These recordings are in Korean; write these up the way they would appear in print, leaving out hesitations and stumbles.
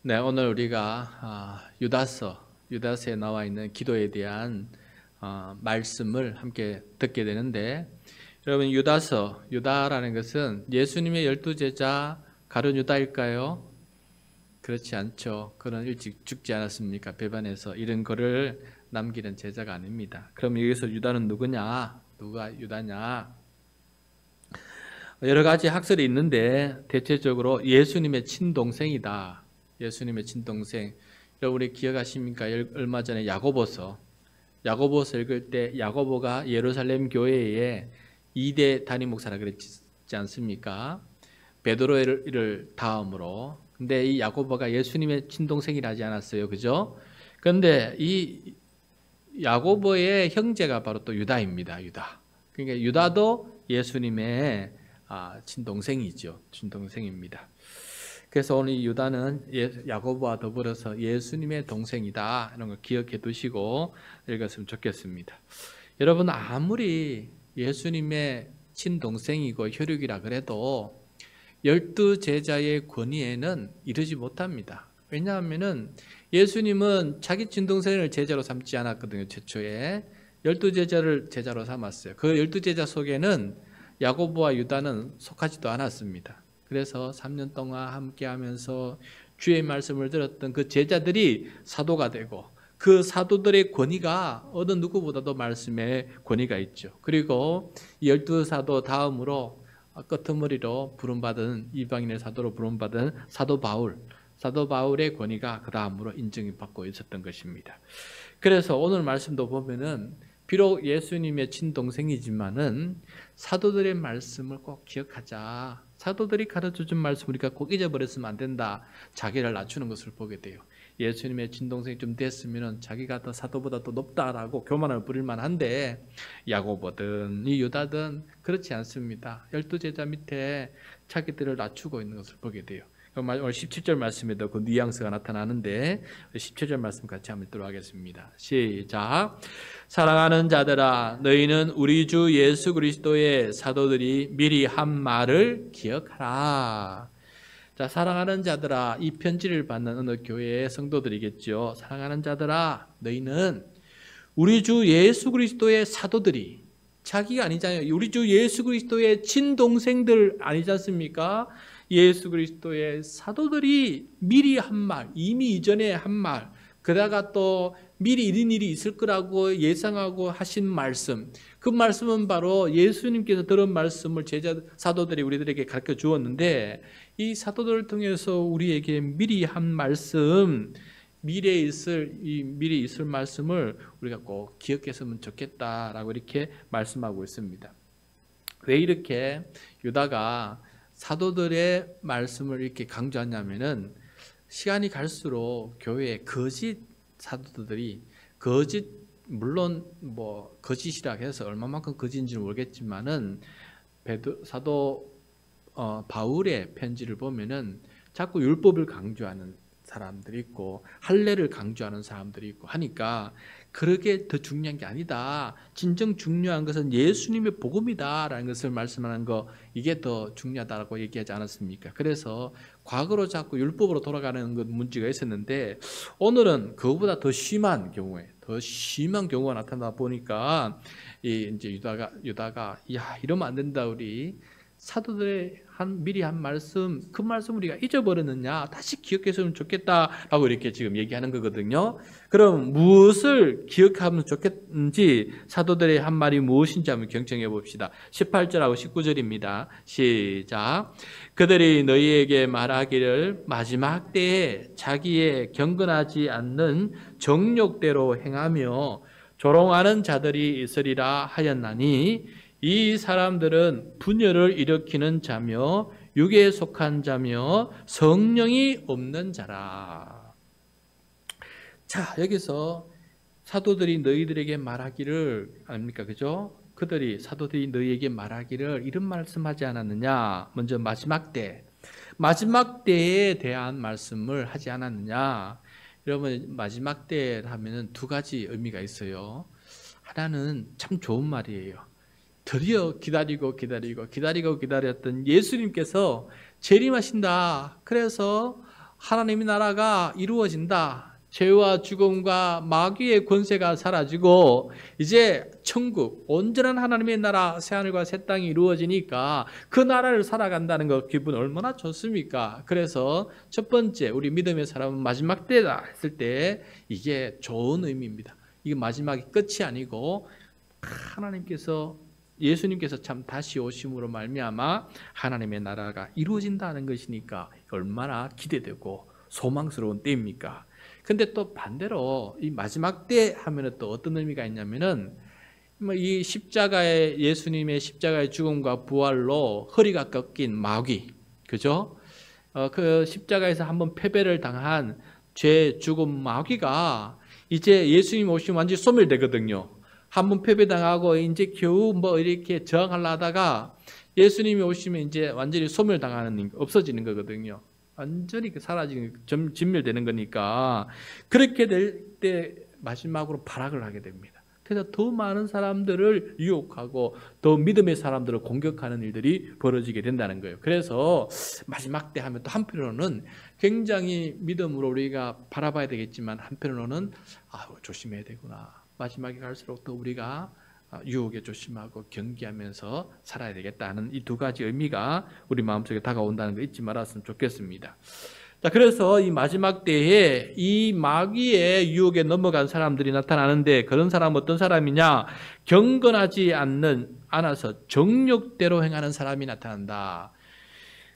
네, 오늘 우리가 유다서에 나와 있는 기도에 대한 말씀을 함께 듣게 되는데, 여러분 유다라는 것은 예수님의 12제자 가룟 유다일까요? 그렇지 않죠. 그는 일찍 죽지 않았습니까? 배반해서 이런 거를 남기는 제자가 아닙니다. 그럼 여기서 유다는 누구냐? 누가 유다냐? 여러 가지 학설이 있는데 대체적으로 예수님의 친동생이다. 예수님의 친동생. 여러분이 기억하십니까? 얼마 전에 야고보서 읽을 때 야고보가 예루살렘 교회의 2대 담임 목사라 그랬지 않습니까? 베드로를 다음으로. 근데 이 야고보가 예수님의 친동생이라 하지 않았어요. 그죠? 그런데 이 야고보의 형제가 바로 또 유다입니다. 유다. 그러니까 유다도 예수님의 친동생이죠. 친동생입니다. 그래서 오늘 유다는 야고보와 더불어서 예수님의 동생이다. 이런 걸 기억해 두시고 읽었으면 좋겠습니다. 여러분, 아무리 예수님의 친동생이고 혈육이라 그래도 12제자의 권위에는 이르지 못합니다. 왜냐하면 예수님은 자기 친동생을 제자로 삼지 않았거든요. 최초에 12제자를 제자로 삼았어요. 그 12제자 속에는 야고보와 유다는 속하지도 않았습니다. 그래서 3년 동안 함께하면서 주의 말씀을 들었던 그 제자들이 사도가 되고, 그 사도들의 권위가 어느 누구보다도 말씀의 권위가 있죠. 그리고 12사도 다음으로 끄트머리로 부름받은, 이방인의 사도로 부름받은 사도 바울의 권위가 그 다음으로 인정이 받고 있었던 것입니다. 그래서 오늘 말씀도 보면은 비록 예수님의 친동생이지만은 사도들의 말씀을 꼭 기억하자. 사도들이 가르쳐준 말씀 우리가 꼭 잊어버렸으면 안 된다. 자기를 낮추는 것을 보게 돼요. 예수님의 친동생이 좀 됐으면 자기가 더 사도보다 더 높다라고 교만을 부릴 만한데, 야고보든 이 유다든 그렇지 않습니다. 12제자 밑에 자기들을 낮추고 있는 것을 보게 돼요. 오늘 17절 말씀에도 그 뉘앙스가 나타나는데 17절 말씀 같이 한번 읽도록 하겠습니다. 시작. 사랑하는 자들아, 너희는 우리 주 예수 그리스도의 사도들이 미리 한 말을 기억하라. 자, 사랑하는 자들아, 이 편지를 받는 어느 교회의 성도들이겠죠. 사랑하는 자들아, 너희는 우리 주 예수 그리스도의 사도들이, 자기가 아니잖아요. 우리 주 예수 그리스도의 친동생들 아니지 않습니까? 예수 그리스도의 사도들이 미리 한 말, 이미 이전에 한 말, 그다가 또 미리 이런 일이 있을 거라고 예상하고 하신 말씀, 그 말씀은 바로 예수님께서 들은 말씀을 사도들이 우리들에게 가르쳐 주었는데, 이 사도들을 통해서 우리에게 미리 한 말씀, 미리 있을 말씀을 우리가 꼭 기억했으면 좋겠다라고 이렇게 말씀하고 있습니다. 왜 이렇게 유다가 사도들의 말씀을 이렇게 강조하냐면은, 시간이 갈수록 교회에 거짓 사도들이, 물론 뭐 거짓이라 해서 얼마만큼 거짓인지는 모르겠지만은, 사도 바울의 편지를 보면은 자꾸 율법을 강조하는 사람들이 있고 할례를 강조하는 사람들이 있고 하니까, 그렇게 더 중요한 게 아니다. 진정 중요한 것은 예수님의 복음이다라는 것을 말씀하는 거, 이게 더 중요하다고 얘기하지 않았습니까? 그래서 과거로 자꾸 율법으로 돌아가는 것 문제가 있었는데, 오늘은 그거보다 더 심한 경우가 나타나 보니까 이제 유다가 야, 이러면 안 된다. 우리 사도들의 미리 한 말씀, 그 말씀 우리가 잊어버렸느냐, 다시 기억했으면 좋겠다라고 이렇게 지금 얘기하는 거거든요. 그럼 무엇을 기억하면 좋겠는지, 사도들의 한 말이 무엇인지 한번 경청해 봅시다. 18절하고 19절입니다. 시작. 그들이 너희에게 말하기를 마지막 때에 자기의 경건하지 않는 정욕대로 행하며 조롱하는 자들이 있으리라 하였나니, 이 사람들은 분열을 일으키는 자며 육에 속한 자며 성령이 없는 자라. 자, 여기서 사도들이 너희들에게 말하기를, 아닙니까? 그죠? 사도들이 너희에게 말하기를 이런 말씀하지 않았느냐? 먼저 마지막 때에 대한 말씀을 하지 않았느냐? 여러분, 마지막 때 하면은 두 가지 의미가 있어요. 하나는 참 좋은 말이에요. 드디어 기다렸던 예수님께서 재림하신다. 그래서 하나님의 나라가 이루어진다. 죄와 죽음과 마귀의 권세가 사라지고 이제 천국, 온전한 하나님의 나라, 새하늘과 새 땅이 이루어지니까 그 나라를 살아간다는 거 기분 얼마나 좋습니까? 그래서 첫 번째 우리 믿음의 사람은 마지막 때다 했을 때 이게 좋은 의미입니다. 이게 마지막이 끝이 아니고 하나님께서 예수님께서 참 다시 오심으로 말미암아 하나님의 나라가 이루어진다는 것이니까 얼마나 기대되고 소망스러운 때입니까? 근데 또 반대로 이 마지막 때 하면은 또 어떤 의미가 있냐면은 이 십자가의 예수님의 십자가의 죽음과 부활로 허리가 꺾인 마귀, 그죠? 그 십자가에서 한번 패배를 당한 죄, 죽음, 마귀가 이제 예수님 오시면 완전히 소멸되거든요. 한번 패배당하고 이제 겨우 뭐 이렇게 저항하려다가 예수님이 오시면 이제 완전히 소멸당하는, 없어지는 거거든요. 완전히 사라지는, 진멸되는 거니까 그렇게 될 때 마지막으로 발악을 하게 됩니다. 그래서 더 많은 사람들을 유혹하고 더 믿음의 사람들을 공격하는 일들이 벌어지게 된다는 거예요. 그래서 마지막 때 하면 또 한편으로는 굉장히 믿음으로 우리가 바라봐야 되겠지만 한편으로는 조심해야 되구나. 마지막에 갈수록 더 우리가 유혹에 조심하고 경계하면서 살아야 되겠다는 이 두 가지 의미가 우리 마음속에 다가온다는 거 잊지 말았으면 좋겠습니다. 자, 그래서 이 마지막 때에 이 마귀의 유혹에 넘어간 사람들이 나타나는데 그런 사람은 어떤 사람이냐? 경건하지 않아서 정욕대로 행하는 사람이 나타난다.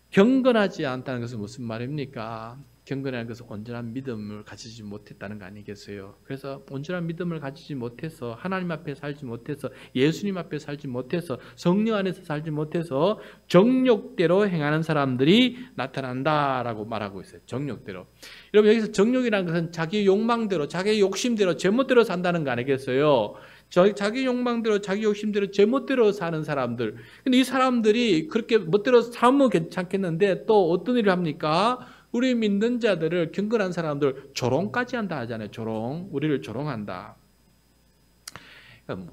경건하지 않다는 것은 무슨 말입니까? 경건이라는 것은 온전한 믿음을 가지지 못했다는 거 아니겠어요? 그래서 온전한 믿음을 가지지 못해서 하나님 앞에 살지 못해서 예수님 앞에 살지 못해서 성령 안에서 살지 못해서 정욕대로 행하는 사람들이 나타난다라고 말하고 있어요. 정욕대로. 여러분 여기서 정욕이라는 것은 자기 욕망대로 자기 욕심대로 제멋대로 산다는 거 아니겠어요? 자기 욕망대로 자기 욕심대로 제멋대로 사는 사람들. 근데 이 사람들이 그렇게 멋대로 살면 괜찮겠는데 또 어떤 일을 합니까? 우리 믿는 자들을, 경건한 사람들 조롱까지 한다 하잖아요. 조롱. 우리를 조롱한다. 그러니까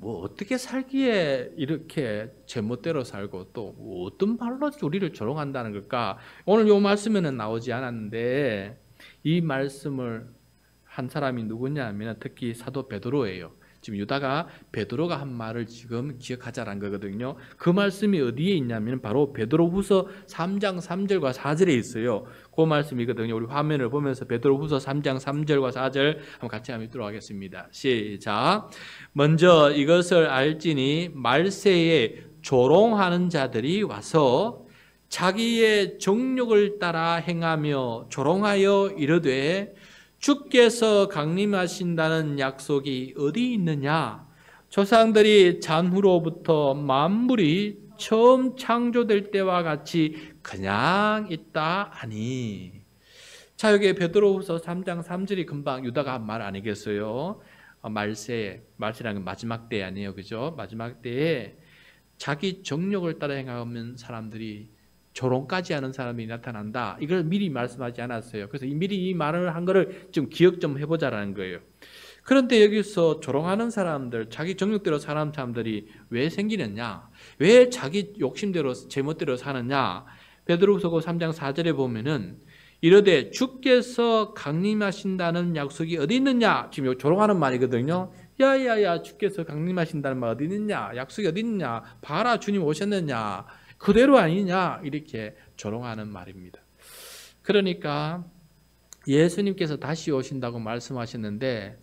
어떻게 살기에 이렇게 제멋대로 살고 또 어떤 말로 우리를 조롱한다는 걸까? 오늘 이 말씀에는 나오지 않았는데 이 말씀을 한 사람이 누구냐 하면 특히 사도 베드로예요. 지금 유다가 베드로가 한 말을 지금 기억하자라는 거거든요. 그 말씀이 어디에 있냐면 바로 베드로후서 3장 3절과 4절에 있어요. 그 말씀이거든요. 우리 화면을 보면서 베드로후서 3장 3절과 4절 한번 같이 한번 읽도록 하겠습니다. 시작. 먼저 이것을 알지니 말세에 조롱하는 자들이 와서 자기의 정욕을 따라 행하며 조롱하여 이르되 주께서 강림하신다는 약속이 어디 있느냐? 조상들이 잔후로부터 만물이 처음 창조될 때와 같이 그냥 있다 하니. 자, 여기 베드로후서 3장 3절이 금방 유다가 한 말 아니겠어요? 말세라는 건 마지막 때 아니에요, 그죠? 마지막 때에 자기 정욕을 따라 행하면 사람들이 조롱까지 하는 사람이 나타난다. 이걸 미리 말씀하지 않았어요. 그래서 미리 이 말을 한 거를 좀 기억 좀 해보자라는 거예요. 그런데 여기서 조롱하는 사람들, 자기 정욕대로 사는 사람들이 왜 생기느냐? 왜 자기 욕심대로 제멋대로 사느냐? 베드로후서 3장 4절에 보면은 이르되 주께서 강림하신다는 약속이 어디 있느냐? 지금 조롱하는 말이거든요. 야야야, 주께서 강림하신다는 말 어디 있느냐? 약속이 어디 있느냐? 봐라, 주님 오셨느냐? 그대로 아니냐? 이렇게 조롱하는 말입니다. 그러니까 예수님께서 다시 오신다고 말씀하셨는데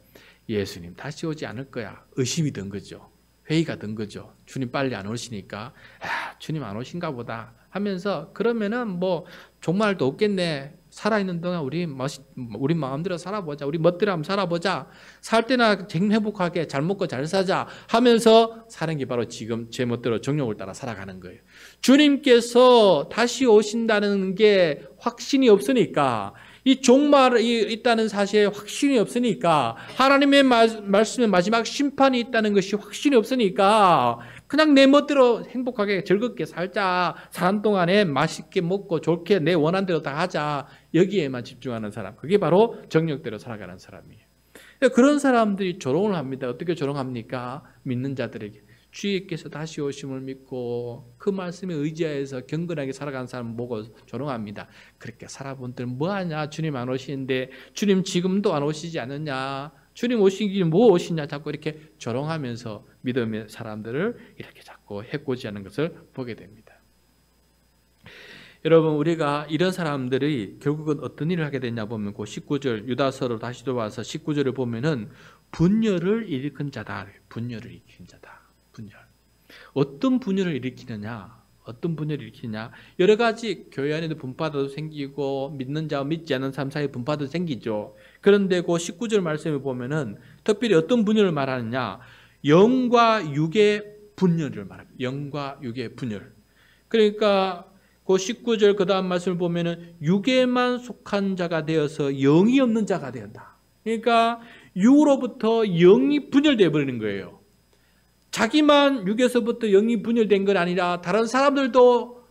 예수님 다시 오지 않을 거야. 의심이 든 거죠. 회의가 든 거죠. 주님 빨리 안 오시니까 주님 안 오신가 보다 하면서 그러면은 뭐 종말도 없겠네. 살아있는 동안 우리 마음대로 살아보자. 우리 멋대로 한번 살아보자. 살 때나 행복하게 잘 먹고 잘 사자 하면서 사는 게 바로 지금 제 멋대로 정욕을 따라 살아가는 거예요. 주님께서 다시 오신다는 게 확신이 없으니까 이 종말이 있다는 사실에 확신이 없으니까 하나님의 말씀에 마지막 심판이 있다는 것이 확신이 없으니까 그냥 내 멋대로 행복하게 즐겁게 살자. 사는 동안에 맛있게 먹고 좋게 내 원하는 대로 다 하자. 여기에만 집중하는 사람. 그게 바로 정욕대로 살아가는 사람이에요. 그런 사람들이 조롱을 합니다. 어떻게 조롱합니까? 믿는 자들에게. 주님께서 다시 오심을 믿고 그 말씀에 의지하여서 경건하게 살아가는 사람 보고 조롱합니다. 그렇게 살아본들 뭐하냐? 주님 안 오시는데 주님 지금도 안 오시지 않느냐? 주님 오시기 뭐 오시냐? 자꾸 이렇게 조롱하면서 믿음의 사람들을 이렇게 자꾸 해코지하는 것을 보게 됩니다. 여러분, 우리가 이런 사람들이 결국은 어떤 일을 하게 되냐 보면 그 19절 유다서로 다시 돌아와서 19절을 보면은 분열을 일으킨 자다. 분열을 일으킨 자다. 분열. 어떤 분열을 일으키느냐? 어떤 분열을 일으키냐? 여러 가지 교회 안에도 분파도 생기고 믿는 자와 믿지 않는 사람 사이에 분파도 생기죠. 그런데 그 19절 말씀을 보면은 특별히 어떤 분열을 말하느냐? 영과 육의 분열을 말합니다. 영과 육의 분열. 그러니까 그 19절 그 다음 말씀을 보면은 육에만 속한 자가 되어서 영이 없는 자가 되었다. 그러니까 육으로부터 영이 분열되어 버리는 거예요. 자기만 육에서부터 영이 분열된 건 아니라 다른 사람들도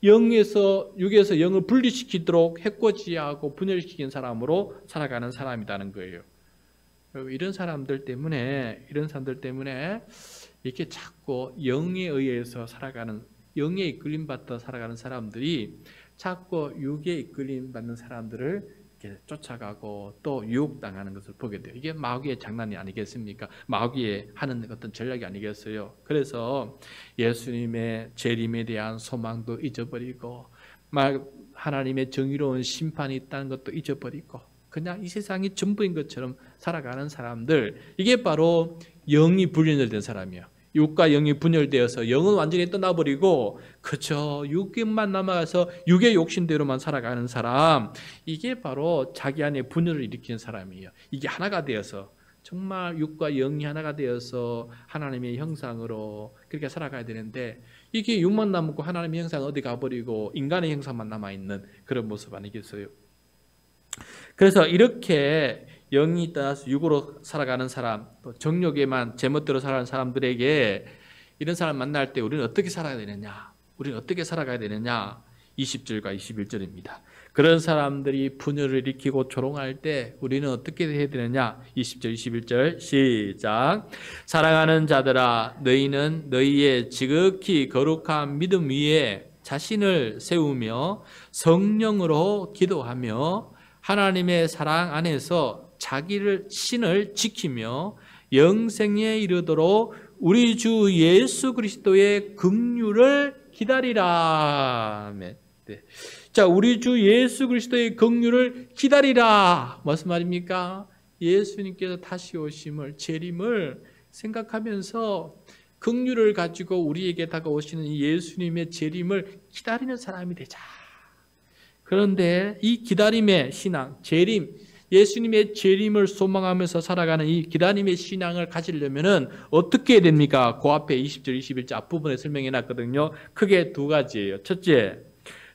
육에서 영을 분리시키도록 해코지하고 분열시킨 사람으로 살아가는 사람이라는 거예요. 이런 사람들 때문에 이렇게 자꾸 영에 의해서 살아가는, 영에 이끌림 받아 살아가는 사람들이 자꾸 육에 이끌림 받는 사람들을 이렇게 쫓아가고 또 유혹당하는 것을 보게 돼요. 이게 마귀의 장난이 아니겠습니까? 마귀의 하는 어떤 전략이 아니겠어요? 그래서 예수님의 재림에 대한 소망도 잊어버리고 하나님의 정의로운 심판이 있다는 것도 잊어버리고 그냥 이 세상이 전부인 것처럼 살아가는 사람들, 이게 바로 영이 분열된 사람이에요. 육과 영이 분열되어서 영은 완전히 떠나버리고 그저 육만 남아서 육의 욕심대로만 살아가는 사람, 이게 바로 자기 안에 분열을 일으키는 사람이에요. 이게 하나가 되어서 정말 육과 영이 하나가 되어서 하나님의 형상으로 그렇게 살아가야 되는데 이게 육만 남고 하나님의 형상은 어디 가버리고 인간의 형상만 남아있는 그런 모습 아니겠어요? 그래서 이렇게 영이 떠나서 육으로 살아가는 사람, 또 정욕에만 제멋대로 살아가는 사람들에게 이런 사람 만날 때 우리는 어떻게 살아야 되느냐? 우리는 어떻게 살아가야 되느냐? 20절과 21절입니다. 그런 사람들이 분열을 일으키고 조롱할 때 우리는 어떻게 해야 되느냐? 20절, 21절 시작. 사랑하는 자들아, 너희는 너희의 지극히 거룩한 믿음 위에 자신을 세우며 성령으로 기도하며 하나님의 사랑 안에서 자기를 신을 지키며 영생에 이르도록 우리 주 예수 그리스도의 긍휼을 기다리라. 네. 자, 우리 주 예수 그리스도의 긍휼을 기다리라. 무슨 말입니까? 예수님께서 다시 오심을, 재림을 생각하면서 긍휼을 가지고 우리에게 다가오시는 예수님의 재림을 기다리는 사람이 되자. 그런데 이 기다림의 신앙, 재림, 예수님의 재림을 소망하면서 살아가는 이 기다림의 신앙을 가지려면은 어떻게 해야 됩니까? 그 앞에 20절, 21절 앞부분에 설명해 놨거든요. 크게 두 가지예요. 첫째,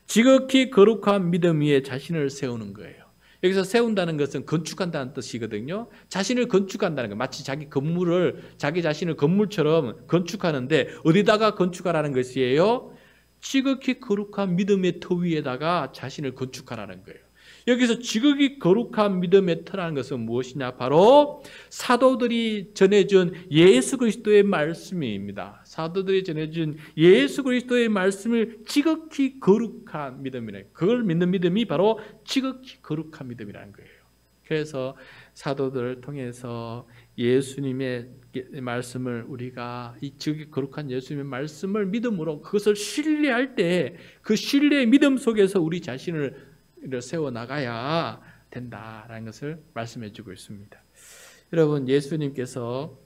지극히 거룩한 믿음 위에 자신을 세우는 거예요. 여기서 세운다는 것은 건축한다는 뜻이거든요. 자신을 건축한다는 거예요. 마치 자기 자신을 건물처럼 건축하는데 어디다가 건축하라는 것이에요? 지극히 거룩한 믿음의 터 위에다가 자신을 건축하라는 거예요. 여기서 지극히 거룩한 믿음의 터라는 것은 무엇이냐? 바로 사도들이 전해준 예수 그리스도의 말씀입니다. 사도들이 전해준 예수 그리스도의 말씀을 지극히 거룩한 믿음이라. 그걸 믿는 믿음이 바로 지극히 거룩한 믿음이라는 거예요. 그래서 사도들을 통해서 예수님의 말씀을 우리가 이 지극히 거룩한 예수님의 말씀을 믿음으로 그것을 신뢰할 때 그 신뢰의 믿음 속에서 우리 자신을 세워나가야 된다라는 것을 말씀해 주고 있습니다. 여러분, 예수님께서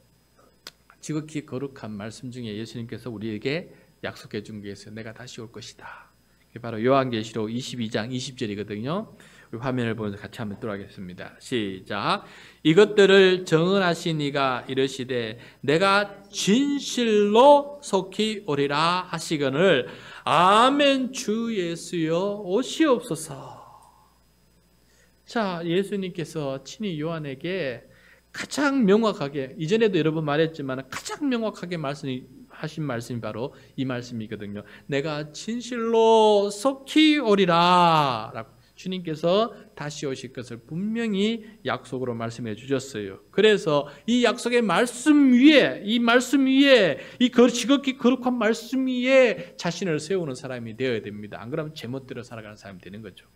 지극히 거룩한 말씀 중에 예수님께서 우리에게 약속해 준 게 있어요. 내가 다시 올 것이다. 그게 바로 요한계시록 22장 20절이거든요. 화면을 보면서 같이 한번 들어가겠습니다. 시작. 이것들을 정언하신 이가 이르시되 내가 진실로 속히 오리라 하시거늘 아멘. 주 예수여 오시옵소서. 자, 예수님께서 친히 요한에게 가장 명확하게, 이전에도 여러 번 말했지만 가장 명확하게 하신 말씀이 바로 이 말씀이거든요. 내가 진실로 속히 오리라 라고. 주님께서 다시 오실 것을 분명히 약속으로 말씀해 주셨어요. 그래서 이 약속의 말씀 위에, 이 말씀 위에, 이 지극히 거룩한 말씀 위에 자신을 세우는 사람이 되어야 됩니다. 안 그러면 제멋대로 살아가는 사람이 되는 거죠.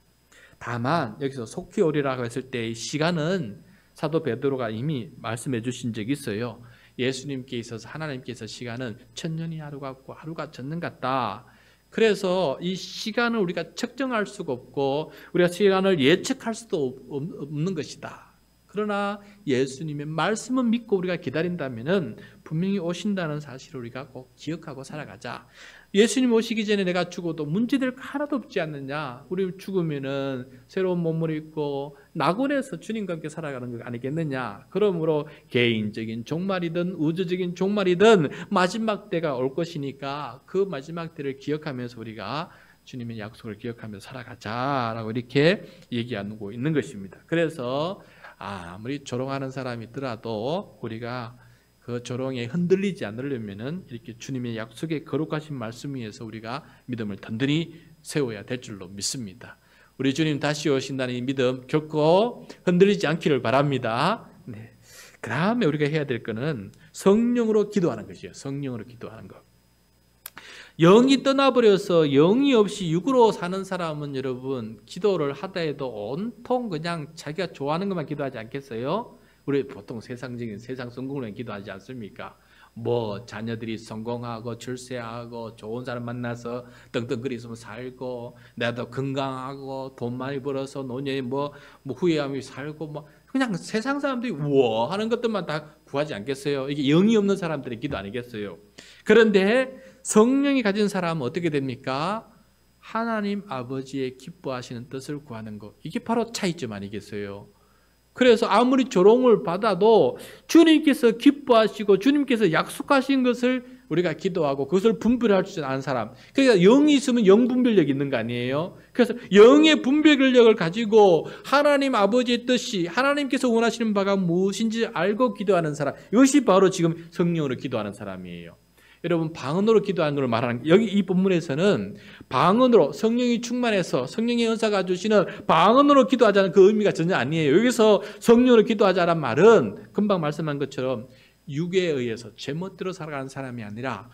다만 여기서 속히 오리라고 했을 때 시간은 사도 베드로가 이미 말씀해 주신 적이 있어요. 예수님께 있어서 하나님께서 시간은 천년이 하루 같고 하루가 전년 같다. 그래서 이 시간을 우리가 측정할 수가 없고 우리가 시간을 예측할 수도 없는 것이다. 그러나 예수님의 말씀은 믿고 우리가 기다린다면 분명히 오신다는 사실을 우리가 꼭 기억하고 살아가자. 예수님 오시기 전에 내가 죽어도 문제될 거 하나도 없지 않느냐. 우리 죽으면은 새로운 몸을 입고 낙원에서 주님과 함께 살아가는 거 아니겠느냐. 그러므로 개인적인 종말이든 우주적인 종말이든 마지막 때가 올 것이니까 그 마지막 때를 기억하면서 우리가 주님의 약속을 기억하면서 살아가자라고 이렇게 얘기하고 있는 것입니다. 그래서 아무리 조롱하는 사람이 있더라도 우리가 그 조롱에 흔들리지 않으려면은 이렇게 주님의 약속의 거룩하신 말씀 위에서 우리가 믿음을 든든히 세워야 될 줄로 믿습니다. 우리 주님 다시 오신다는 이 믿음 결코 흔들리지 않기를 바랍니다. 네. 그 다음에 우리가 해야 될 것은 성령으로 기도하는 것이에요. 성령으로 기도하는 것. 영이 떠나버려서 영이 없이 육으로 사는 사람은 여러분 기도를 하다 해도 온통 그냥 자기가 좋아하는 것만 기도하지 않겠어요? 우리 보통 세상적인 세상 성공을 위해 기도하지 않습니까? 뭐 자녀들이 성공하고 출세하고 좋은 사람 만나서 떵떵거리면서 살고 나도 건강하고 돈 많이 벌어서 노년에 뭐 후회하며 살고 뭐 그냥 세상 사람들이 우와 하는 것들만 다 구하지 않겠어요? 이게 영이 없는 사람들의 기도 아니겠어요? 그런데 성령이 가진 사람은 어떻게 됩니까? 하나님 아버지의 기뻐하시는 뜻을 구하는 것. 이게 바로 차이점 아니겠어요? 그래서 아무리 조롱을 받아도 주님께서 기뻐하시고 주님께서 약속하신 것을 우리가 기도하고 그것을 분별할 줄 아는 사람. 그러니까 영이 있으면 영 분별력이 있는 거 아니에요? 그래서 영의 분별력을 가지고 하나님 아버지의 뜻이 하나님께서 원하시는 바가 무엇인지 알고 기도하는 사람. 이것이 바로 지금 성령으로 기도하는 사람이에요. 여러분 방언으로 기도하는 걸 말하는 여기 이 본문에서는 방언으로 성령이 충만해서 성령의 은사가 주시는 방언으로 기도하자는 그 의미가 전혀 아니에요. 여기서 성령으로 기도하자란 말은 금방 말씀한 것처럼 육에 의해서 제멋대로 살아가는 사람이 아니라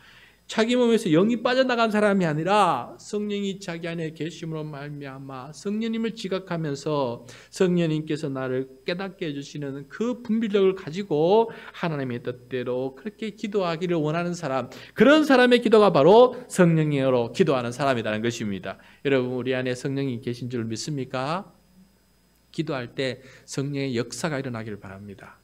자기 몸에서 영이 빠져나간 사람이 아니라 성령이 자기 안에 계심으로 말미암아 성령님을 지각하면서 성령님께서 나를 깨닫게 해주시는 그 분별력을 가지고 하나님의 뜻대로 그렇게 기도하기를 원하는 사람, 그런 사람의 기도가 바로 성령으로 기도하는 사람이라는 것입니다. 여러분 우리 안에 성령이 계신 줄 믿습니까? 기도할 때 성령의 역사가 일어나기를 바랍니다.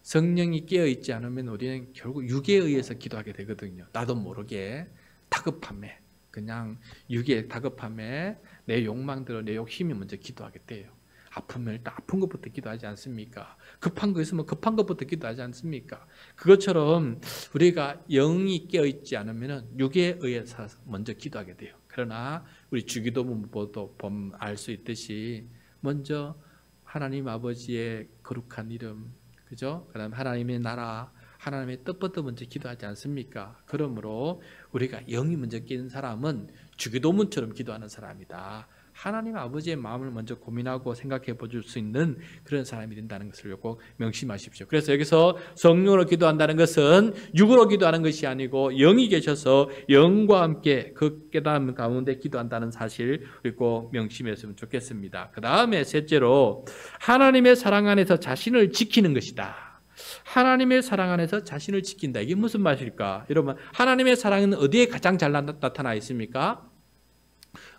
성령이 깨어있지 않으면 우리는 결국 육에 의해서 기도하게 되거든요. 나도 모르게 다급함에 그냥 육의 다급함에 내 욕망대로 내 욕심이 먼저 기도하게 돼요. 아프면 일단 아픈 것부터 기도하지 않습니까? 급한 거 있으면 급한 것부터 기도하지 않습니까? 그것처럼 우리가 영이 깨어있지 않으면 육에 의해서 먼저 기도하게 돼요. 그러나 우리 주기도문보도 보면 알 수 있듯이 먼저 하나님 아버지의 거룩한 이름, 그죠? 그다음 하나님의 나라, 하나님의 뜻부터 먼저 기도하지 않습니까? 그러므로 우리가 영이 먼저 깨는 사람은 주기도문처럼 기도하는 사람이다. 하나님 아버지의 마음을 먼저 고민하고 생각해 볼 수 있는 그런 사람이 된다는 것을 꼭 명심하십시오. 그래서 여기서 성령으로 기도한다는 것은 육으로 기도하는 것이 아니고 영이 계셔서 영과 함께 그 깨달음 가운데 기도한다는 사실 꼭 명심했으면 좋겠습니다. 그 다음에 셋째로 하나님의 사랑 안에서 자신을 지키는 것이다. 하나님의 사랑 안에서 자신을 지킨다. 이게 무슨 말일까? 여러분 하나님의 사랑은 어디에 가장 잘 나타나 있습니까?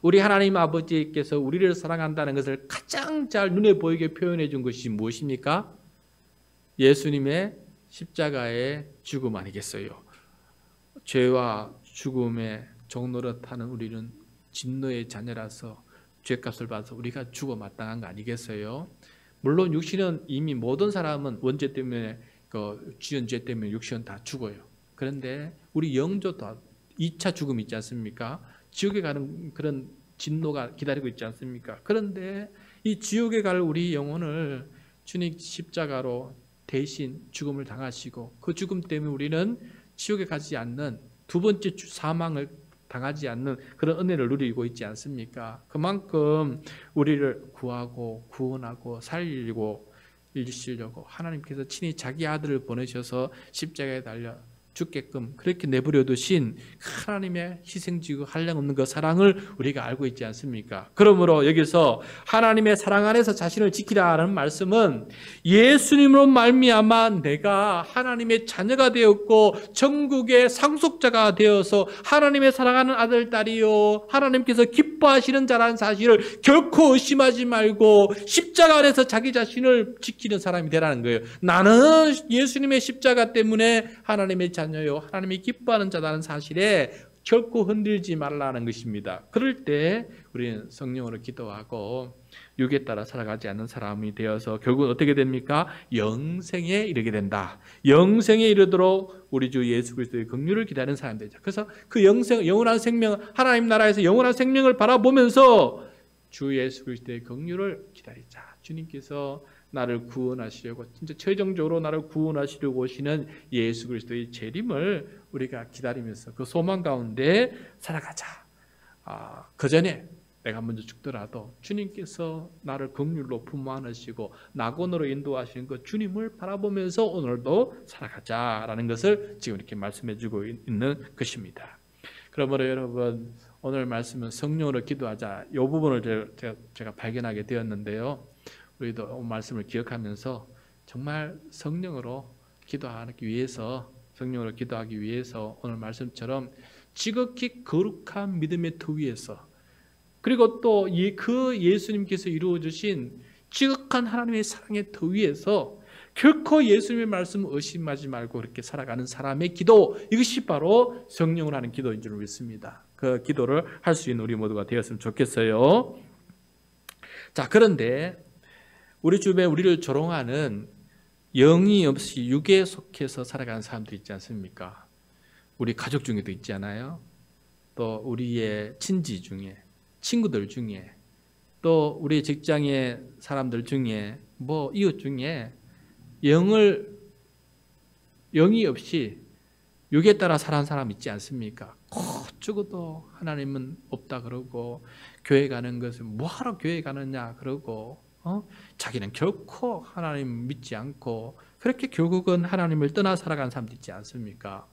우리 하나님 아버지께서 우리를 사랑한다는 것을 가장 잘 눈에 보이게 표현해 준 것이 무엇입니까? 예수님의 십자가의 죽음 아니겠어요? 죄와 죽음의 종노릇하는 우리는 진노의 자녀라서 죄값을 받아서 우리가 죽어 마땅한 거 아니겠어요? 물론 육신은 이미 모든 사람은 원죄 때문에 지은 죄 때문에 육신은 다 죽어요. 그런데 우리 영조도 2차 죽음 있지 않습니까? 지옥에 가는 그런 진노가 기다리고 있지 않습니까? 그런데 이 지옥에 갈 우리 영혼을 주님 십자가로 대신 죽음을 당하시고 그 죽음 때문에 우리는 지옥에 가지 않는 두 번째 사망을 당하지 않는 그런 은혜를 누리고 있지 않습니까? 그만큼 우리를 구하고 구원하고 살리고 일시려고 하나님께서 친히 자기 아들을 보내셔서 십자가에 달려 죽게끔 그렇게 내버려 두신 하나님의 희생지고 한량없는 그 사랑을 우리가 알고 있지 않습니까? 그러므로 여기서 하나님의 사랑 안에서 자신을 지키라는 말씀은 예수님으로 말미암아 내가 하나님의 자녀가 되었고 천국의 상속자가 되어서 하나님의 사랑하는 아들, 딸이요 하나님께서 기뻐하시는 자라는 사실을 결코 의심하지 말고 십자가 안에서 자기 자신을 지키는 사람이 되라는 거예요. 나는 예수님의 십자가 때문에 하나님의 자녀요 하나님이 기뻐하는 자라는 사실에 결코 흔들지 말라는 것입니다. 그럴 때 우리는 성령으로 기도하고 육에 따라 살아가지 않는 사람이 되어서 결국 어떻게 됩니까? 영생에 이르게 된다. 영생에 이르도록 우리 주 예수 그리스도의 긍휼을 기다리는 사람이 되죠. 그래서 그 영원한 생명, 하나님 나라에서 영원한 생명을 바라보면서 주 예수 그리스도의 긍휼을 기다리자. 주님께서 나를 구원하시려고 진짜 최종적으로 나를 구원하시려고 오시는 예수 그리스도의 재림을 우리가 기다리면서 그 소망 가운데 살아가자. 그 전에 내가 먼저 죽더라도 주님께서 나를 긍휼로 품어 안으시고 낙원으로 인도하시는 그 주님을 바라보면서 오늘도 살아가자라는 것을 지금 이렇게 말씀해 주고 있는 것입니다. 그러므로 여러분 오늘 말씀은 성령으로 기도하자. 이 부분을 제가 발견하게 되었는데요. 우리도 말씀을 기억하면서 정말 성령으로 기도하기 위해서 오늘 말씀처럼 지극히 거룩한 믿음의 터 위에서 그리고 또 그 예수님께서 이루어 주신 지극한 하나님의 사랑의 터 위에서 결코 예수님의 말씀을 의심하지 말고 그렇게 살아가는 사람의 기도, 이것이 바로 성령으로 하는 기도인 줄 믿습니다. 그 기도를 할 수 있는 우리 모두가 되었으면 좋겠어요. 자, 그런데 우리 주변에 우리를 조롱하는 영이 없이 육에 속해서 살아가는 사람들 있지 않습니까? 우리 가족 중에도 있지 않아요? 또 우리의 친지 중에, 친구들 중에, 또 우리 직장의 사람들 중에, 이웃 중에 영이 없이 육에 따라 살아가는 사람 있지 않습니까? 죽어도 하나님은 없다 그러고 교회 가는 것은 뭐하러 교회 가느냐 그러고 자기는 결코 하나님 믿지 않고 그렇게 결국은 하나님을 떠나 살아가는 사람도 있지 않습니까?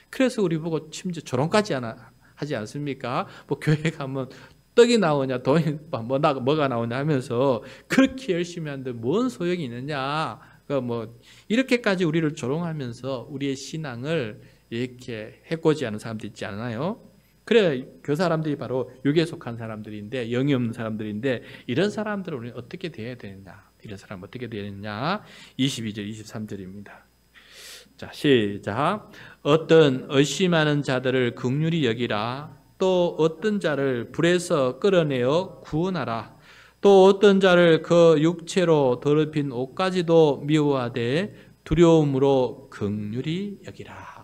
그래서 우리 보고 심지어 조롱까지 하지 않습니까? 교회 가면 떡이 나오냐 돈이 뭐가 나오냐 하면서 그렇게 열심히 하는데 뭔 소용이 있느냐? 이렇게까지 우리를 조롱하면서 우리의 신앙을 이렇게 해코지하는 사람도 있지 않나요? 그래, 그 사람들이 바로 육에 속한 사람들인데, 영이 없는 사람들인데, 이런 사람들은 우리는 어떻게 돼야 되느냐? 이런 사람 어떻게 돼야 되느냐? 22절, 23절입니다. 자, 시작. 어떤 의심하는 자들을 긍휼히 여기라. 또 어떤 자를 불에서 끌어내어 구원하라. 또 어떤 자를 그 육체로 더럽힌 옷까지도 미워하되 두려움으로 긍휼히 여기라.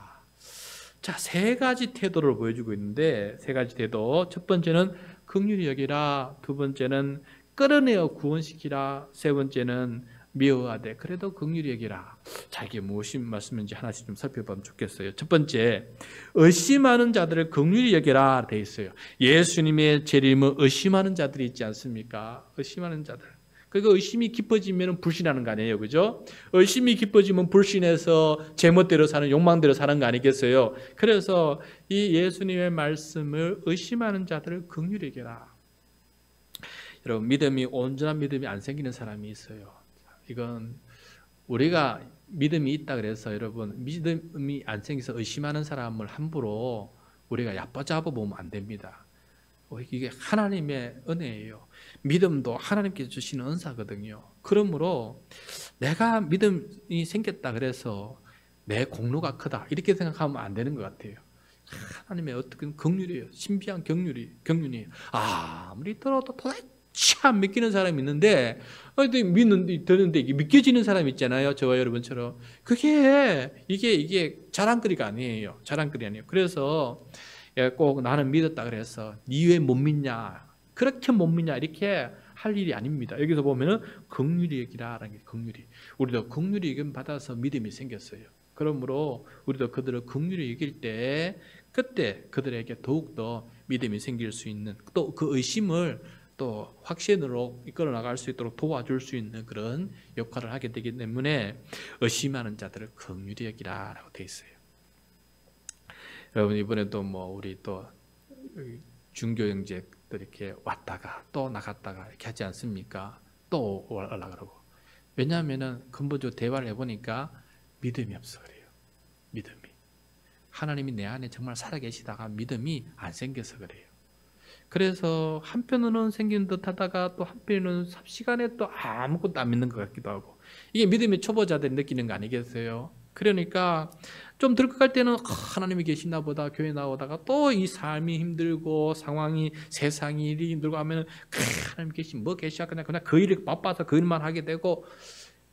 자, 세 가지 태도를 보여주고 있는데 세 가지 태도. 첫 번째는 긍휼히 여기라. 두 번째는 끌어내어 구원시키라. 세 번째는 미워하되 그래도 긍휼히 여기라. 자, 이게 무엇이 말씀인지 하나씩 좀 살펴보면 좋겠어요. 첫 번째, 의심하는 자들을 긍휼히 여기라 돼 있어요. 예수님의 재림을 의심하는 자들이 있지 않습니까? 의심하는 자들. 그러니까 의심이 깊어지면 불신하는 거 아니에요, 그죠? 의심이 깊어지면 불신해서 제멋대로 사는, 욕망대로 사는 거 아니겠어요? 그래서 이 예수님의 말씀을 의심하는 자들을 긍휼히 여기라. 여러분, 온전한 믿음이 안 생기는 사람이 있어요. 이건 우리가 믿음이 있다 그래서 여러분 믿음이 안 생겨서 의심하는 사람을 함부로 우리가 얕잡아 보면 안 됩니다. 이게 하나님의 은혜예요. 믿음도 하나님께서 주시는 은사거든요. 그러므로 내가 믿음이 생겼다 그래서 내 공로가 크다 이렇게 생각하면 안 되는 것 같아요. 하나님의 어떻게 긍휼이에요. 신비한 경륜이에요. 아무리 들어도 참 믿기는 사람이 있는데 듣는데 이게 믿겨지는 사람이 있잖아요. 저와 여러분처럼. 이게 자랑거리가 아니에요. 그래서 꼭 나는 믿었다 그래서 니 왜 못 믿냐? 그렇게 못 믿냐? 이렇게 할 일이 아닙니다. 여기서 보면은 긍휼히 여기라라는 게 긍휼히. 우리도 긍휼히 여김 받아서 믿음이 생겼어요. 그러므로 우리도 그들을 긍휼히 여길 때 그때 그들에게 더욱더 믿음이 생길 수 있는, 또 그 의심을 또 확신으로 이끌어 나갈 수 있도록 도와줄 수 있는 그런 역할을 하게 되기 때문에 의심하는 자들을 긍휼히 여기라라고 되어 있어요. 여러분, 이번에도 우리 또 중교 형제들 이렇게 왔다가 또 나갔다가 이렇게 하지 않습니까? 또 올라 그러고. 왜냐하면은 근본적으로 대화를 해보니까 믿음이 없어 그래요. 믿음이. 하나님이 내 안에 정말 살아계시다가 믿음이 안 생겨서 그래요. 그래서 한편으로는 생긴 듯 하다가 또 한편으로는 시간에 또 아무것도 안 믿는 것 같기도 하고, 이게 믿음의 초보자들이 느끼는 거 아니겠어요? 그러니까 좀 들컥할 때는 하나님이 계시나 보다 교회 나오다가 또 이 삶이 힘들고 상황이 세상이 일이 힘들고 하면 하나님 계시면 뭐 계시야 그냥 그 일을 바빠서 그 일만 하게 되고,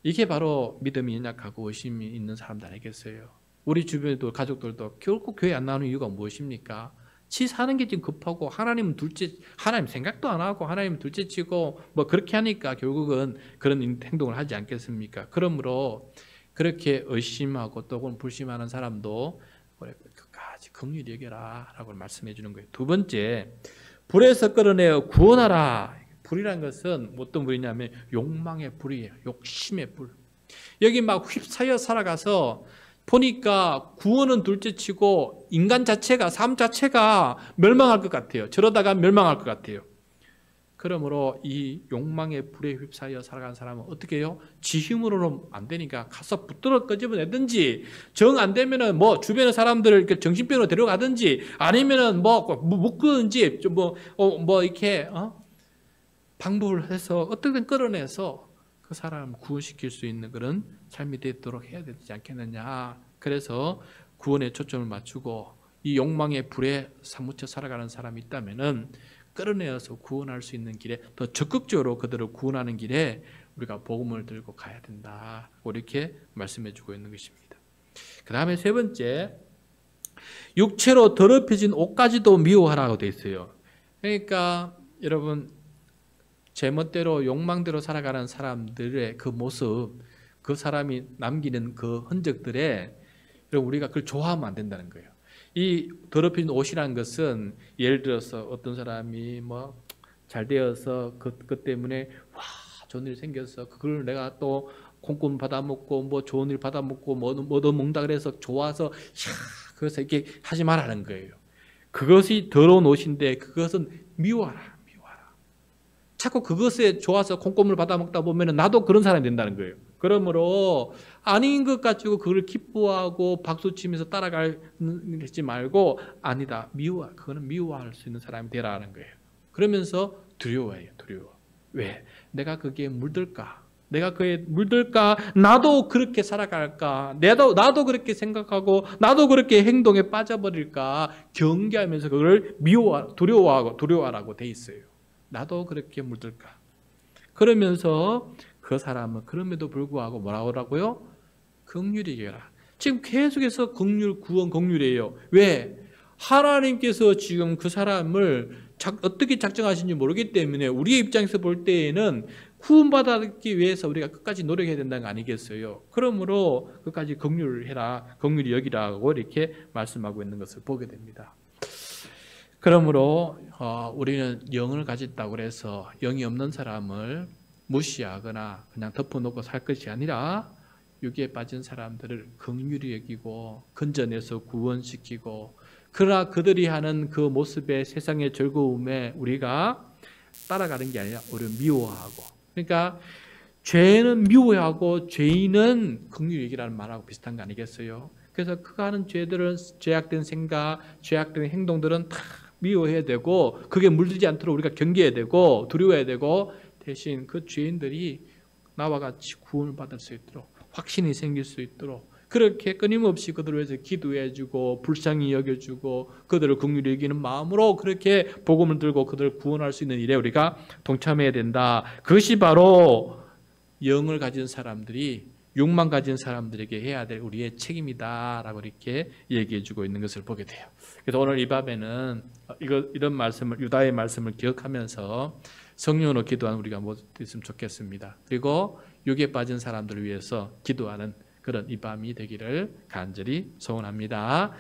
이게 바로 믿음이 연약하고 의심이 있는 사람들 아니겠어요? 우리 주변에도 가족들도 결국 교회 안 나오는 이유가 무엇입니까? 지 사는 게 지금 급하고 하나님 생각도 안 하고 하나님 둘째치고 그렇게 하니까 결국은 그런 행동을 하지 않겠습니까? 그러므로 그렇게 의심하고 또 불심하는 사람도 끝까지 긍휼히 여겨라 라고 말씀해 주는 거예요. 두 번째, 불에서 끌어내어 구원하라. 불이라는 것은 어떤 불이냐면 욕망의 불이에요. 욕심의 불. 여기 막 휩싸여 살아가서 보니까 구원은 둘째치고 인간 자체가, 삶 자체가 멸망할 것 같아요. 저러다가 멸망할 것 같아요. 그러므로 이 욕망의 불에 휩싸여 살아가는 사람은 어떻게 해요? 지 힘으로는 안 되니까 가서 붙들어 끄집어내든지, 정 안 되면은 주변의 사람들을 정신병으로 데려가든지, 아니면은 묶든지 이렇게 방법을 해서 어떻게든 끌어내서 그 사람을 구원시킬 수 있는 그런 삶이 되도록 해야 되지 않겠느냐. 그래서 구원에 초점을 맞추고 이 욕망의 불에 사무쳐 살아가는 사람이 있다면은 끌어내어서 구원할 수 있는 길에 더 적극적으로 그들을 구원하는 길에 우리가 복음을 들고 가야 된다. 이렇게 말씀해 주고 있는 것입니다. 그 다음에 세 번째, 육체로 더럽혀진 옷까지도 미워하라고 되어 있어요. 그러니까 여러분, 제멋대로 욕망대로 살아가는 사람들의 그 모습, 그 사람이 남기는 그 흔적들에 우리가 그걸 좋아하면 안 된다는 거예요. 이 더럽힌 옷이라는 것은 예를 들어서 어떤 사람이 잘 되어서 그 때문에 좋은 일 생겨서 그걸 내가 또 공금 받아먹고 좋은 일 받아먹고 뭐도 먹다 그래서 좋아서 그래서 이렇게 하지 말라는 거예요. 그것이 더러운 옷인데 그것은 미워하라. 자꾸 그것에 좋아서 콩고물 받아먹다 보면 나도 그런 사람이 된다는 거예요. 그러므로 아닌 것 가지고 그걸 기뻐하고 박수치면서 따라가지 말고, 아니다, 그거는 미워할 수 있는 사람이 되라는 거예요. 그러면서 두려워해요. 두려워. 왜? 내가 거기에 물들까? 나도 그렇게 살아갈까? 나도 그렇게 생각하고 나도 그렇게 행동에 빠져버릴까? 경계하면서 그걸 두려워하라고 돼 있어요. 나도 그렇게 물들까? 그러면서 그 사람은 그럼에도 불구하고 뭐라고 하라고요? 긍휼히 여겨라. 지금 계속해서 구원 긍휼이에요. 왜? 하나님께서 지금 그 사람을 어떻게 작정하신지 모르기 때문에 우리의 입장에서 볼 때에는 구원받기 위해서 우리가 끝까지 노력해야 된다는 거 아니겠어요? 그러므로 끝까지 긍휼을 해라, 긍휼히 여기라고 이렇게 말씀하고 있는 것을 보게 됩니다. 그러므로 우리는 영을 가졌다고 해서 영이 없는 사람을 무시하거나 그냥 덮어놓고 살 것이 아니라 육에 빠진 사람들을 긍휼히 여기고 건져내서 구원시키고, 그러나 그들이 하는 그 모습의 세상의 즐거움에 우리가 따라가는 게 아니라 오히려 미워하고, 그러니까 죄는 미워하고 죄인은 긍휼히 여기라는 말하고 비슷한 거 아니겠어요? 그래서 그가 하는 죄악된 생각, 죄악된 행동들은 다 미워해야 되고, 그게 물들지 않도록 우리가 경계해야 되고 두려워해야 되고, 대신 그 죄인들이 나와 같이 구원을 받을 수 있도록, 확신이 생길 수 있도록 그렇게 끊임없이 그들을 위해서 기도해주고 불쌍히 여겨주고 그들을 긍휼히 여기는 마음으로 그렇게 복음을 들고 그들을 구원할 수 있는 일에 우리가 동참해야 된다. 그것이 바로 영을 가진 사람들이, 욕망 가진 사람들에게 해야 될 우리의 책임이다라고 이렇게 얘기해주고 있는 것을 보게 돼요. 그래서 오늘 이 밤에는 이런 말씀을, 유다의 말씀을 기억하면서 성령으로 기도하는 우리가 있으면 좋겠습니다. 그리고 육에 빠진 사람들을 위해서 기도하는 그런 이 밤이 되기를 간절히 소원합니다.